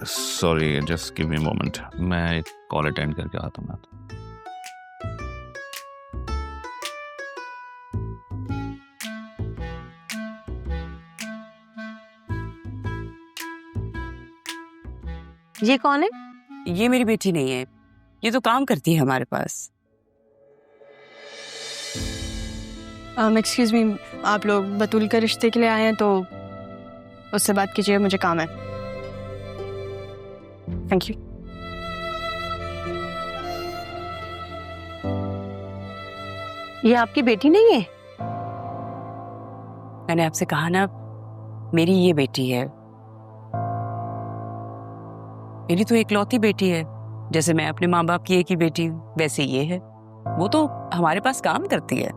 Sorry, just give me a moment, मैं एक call attend करके आता हूँ। ये कौन है? ये मेरी बेटी नहीं है, ये तो काम करती है हमारे पास। एक्सक्यूज मी, आप लोग बतूल के रिश्ते के लिए आए हैं तो उससे बात कीजिए, मुझे काम है। Thank you. ये आपकी बेटी नहीं है? मैंने आपसे कहा ना, मेरी ये बेटी है। मेरी तो इकलौती बेटी है। जैसे मैं अपने माँ बाप की एक ही बेटी हूँ, वैसे ये है। वो तो हमारे पास काम करती है।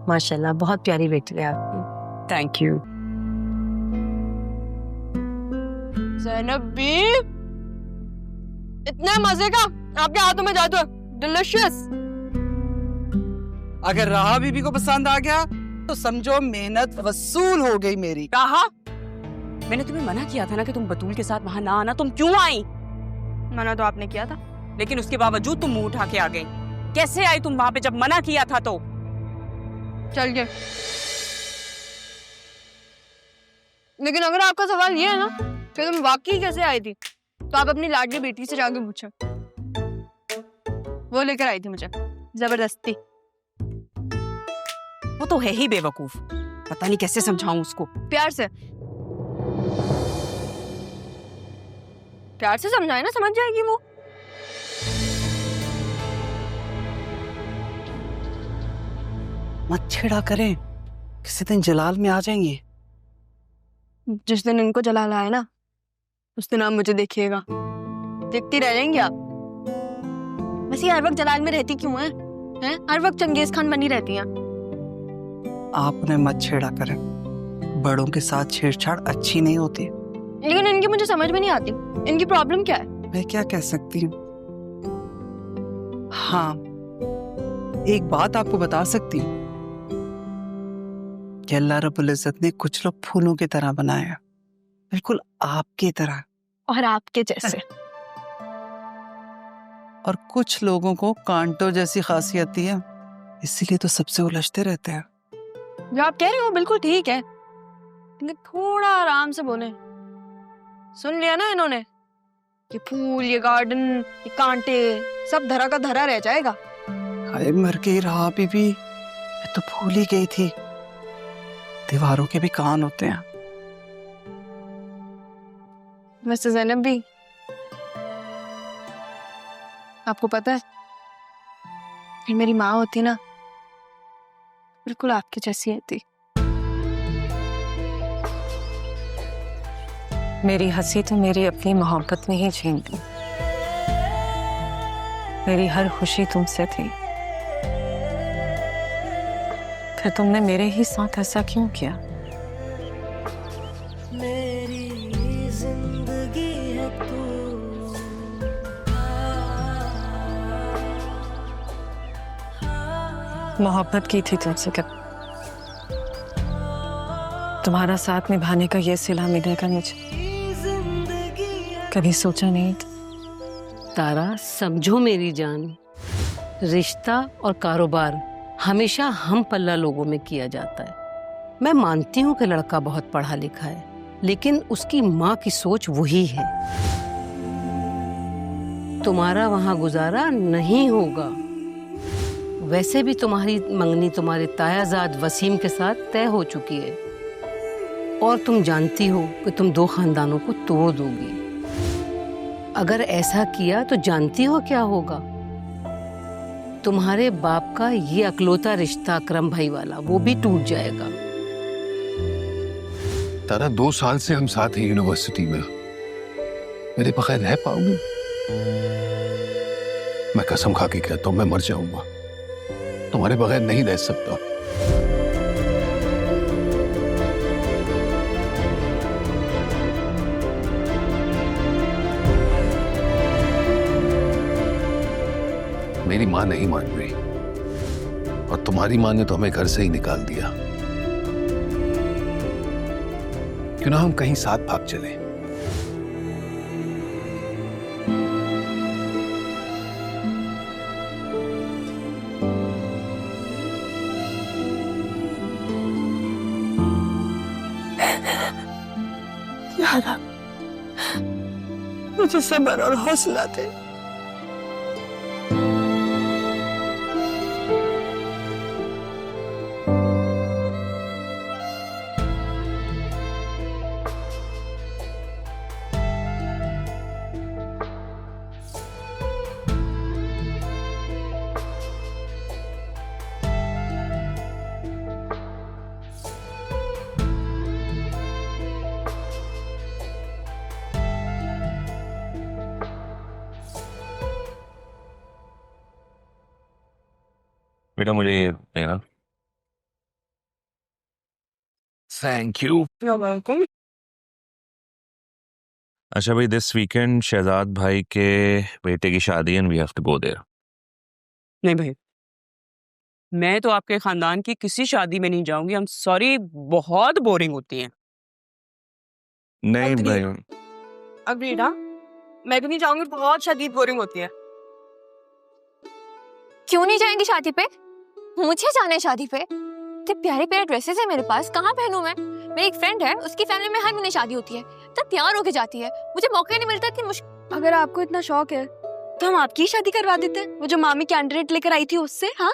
माशाल्लाह, बहुत प्यारी बेटी है आपकी। Thank you. ज़ैनब बी, इतना मजे का आपके हाथों में जादू है, डिलिशियस। अगर राहा बीबी को पसंद आ गया तो समझो मेहनत वसूल हो गई मेरी। कहा मैंने तुम्हें मना किया था ना कि तुम बतूल के साथ वहां ना आना। तुम क्यों आई? मना तो आपने किया था, लेकिन उसके बावजूद तुम मुंह उठा के आ गई। कैसे आई तुम वहां पे जब मना किया था? तो चलिए। लेकिन अगर आपका सवाल ये है ना कि तुम वाकई कैसे आई थी, तो आप अपनी लाडली बेटी से जाके पूछो। वो लेकर आई थी मुझे जबरदस्ती। वो तो है ही बेवकूफ, पता नहीं कैसे समझाऊं उसको। प्यार से समझाए ना, समझ जाएगी वो। मत छेड़ा करें, किसी दिन जलाल में आ जाएंगे। जिस दिन इनको जलाल आए ना, उस दिन आप मुझे देखिएगा, देखती रह जाएंगे आप। वैसे हर वक्त जलाल में रहती क्यों है? हर वक्त चंगेज खान बनी रहती हैं। आप उन्हें मत छेड़ा करें, बड़ों के साथ छेड़छाड़ अच्छी नहीं होती। लेकिन इनकी मुझे समझ में नहीं आती, इनकी प्रॉब्लम क्या है? मैं क्या कह सकती हूँ? हाँ, एक बात आपको बता सकती हूँ कि अल्लाह रब्बुल इज्जत ने कुछ लोग फूलों की तरह बनाया, बिल्कुल आपकी तरह, और आपके जैसे। और कुछ लोगों को कांटों जैसी खासियत है, इसीलिए तो सबसे उलझते रहते हैं। जो आप कह रहे हो बिल्कुल ठीक है, लेकिन थोड़ा आराम से बोले। सुन लिया ना इन्होंने, ये फूल, ये गार्डन, ये कांटे, सब धरा का धरा रह जाएगा। हाय मर गई रहा बीबी, मैं तो भूल ही गई थी, दीवारों के भी कान होते हैं। वैसे ज़ैनब भी, आपको पता है, फिर मेरी माँ होती ना, बिल्कुल आपके जैसी होती। मेरी हंसी तो मेरी अपनी मोहब्बत में ही छीन ली। मेरी हर खुशी तुमसे थी, फिर तुमने मेरे ही साथ ऐसा क्यों किया? मेरी जिंदगी है तू। मोहब्बत की थी तुमसे, कब तुम्हारा साथ निभाने का ये सिला मिलेगा मुझे, कभी सोचा नहीं था। तारा, समझो मेरी जान, रिश्ता और कारोबार हमेशा हम पल्ला लोगों में किया जाता है। मैं मानती हूँ कि लड़का बहुत पढ़ा लिखा है, लेकिन उसकी माँ की सोच वही है। तुम्हारा वहां गुजारा नहीं होगा। वैसे भी तुम्हारी मंगनी तुम्हारे तायाजाद वसीम के साथ तय हो चुकी है, और तुम जानती हो कि तुम दो खानदानों को तोड़ दोगी। अगर ऐसा किया तो जानती हो क्या होगा? तुम्हारे बाप का ये अकलौता रिश्ता अकरम भाई वाला, वो भी टूट जाएगा। तारा, 2 साल से हम साथ हैं यूनिवर्सिटी में, मेरे बगैर रह पाओगे? मैं कसम खा के कहता हूं, मैं मर जाऊंगा, तुम्हारे बगैर नहीं रह सकता। मेरी माँ नहीं मान रही, और तुम्हारी माँ ने तो हमें घर से ही निकाल दिया। क्यों ना हम कहीं साथ भाग चले? था, मुझे सब्र और हौसला थे। बेटा मुझे ये देना। Thank you. अच्छा भाई, दिस वीकेंड शहजाद भाई के बेटे की शादी and we have to go there. नहीं भाई, मैं तो आपके खानदान की किसी शादी में नहीं जाऊंगी। आई एम सॉरी, बहुत बोरिंग होती है। नहीं Agree. भाई, अग्रीड। हाँ, मैं भी नहीं जाऊंगी, बहुत शदीद बोरिंग होती है। क्यों नहीं जाएंगी शादी पे? मुझे जाना है शादी पे। इतने प्यारे प्यारे ड्रेसेस है मेरे पास, कहाँ पहनूं मैं? मेरी एक फ्रेंड है, उसकी फैमिली में हर महीने शादी होती है, तब तैयार होके जाती है, मुझे मौका नहीं मिलता। इतनी मुश्किल। अगर आपको इतना शौक है तो हम आपकी शादी करवा देते हैं, वो जो मामी कैंडिडेट लेकर आई थी उससे। हाँ,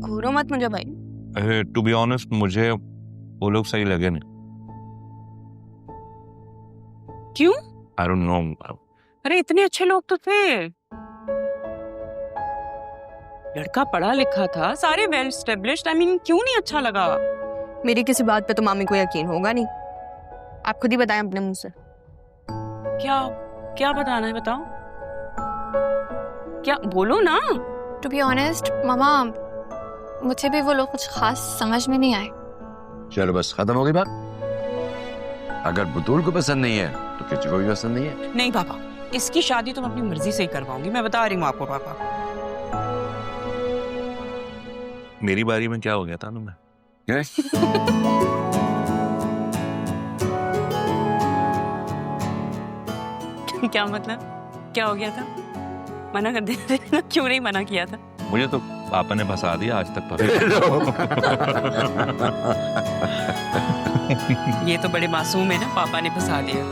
घूरो मत मुझे भाई। टू बी ऑनेस्ट मुझे वो लोग सही लगे नहीं। क्यों? I don't know. अरे इतने अच्छे लोग तो थे, लड़का पढ़ा लिखा था, सारे वेल एस्टेब्लिश्ड। आई मीन क्यों नहीं अच्छा लगा? मेरी किसी बात पे तो मामी को यकीन होगा नहीं, आप खुद ही बताएं अपने मुंह से। क्या क्या बताना है, बताओ। क्या बोलो ना। टू बी ऑनेस्ट मामा, मुझे भी वो लोग कुछ खास समझ में नहीं आए। चलो बस खत्म हो गई बात। अगर बुतूल को पसंद नहीं है तो किसी को भी पसंद नहीं है। नहीं पापा, इसकी शादी तो मैं अपनी मर्जी से ही करवाऊंगी, मैं बता रही हूँ आपको पापा। मेरी बारी में क्या हो गया था ना मैं? क्या मतलब? क्या हो गया था? मना कर देते ना, क्यों नहीं मना किया था? मुझे तो पापा ने फंसा दिया, आज तक पता। ये तो बड़े मासूम है ना, पापा ने फंसा दिया।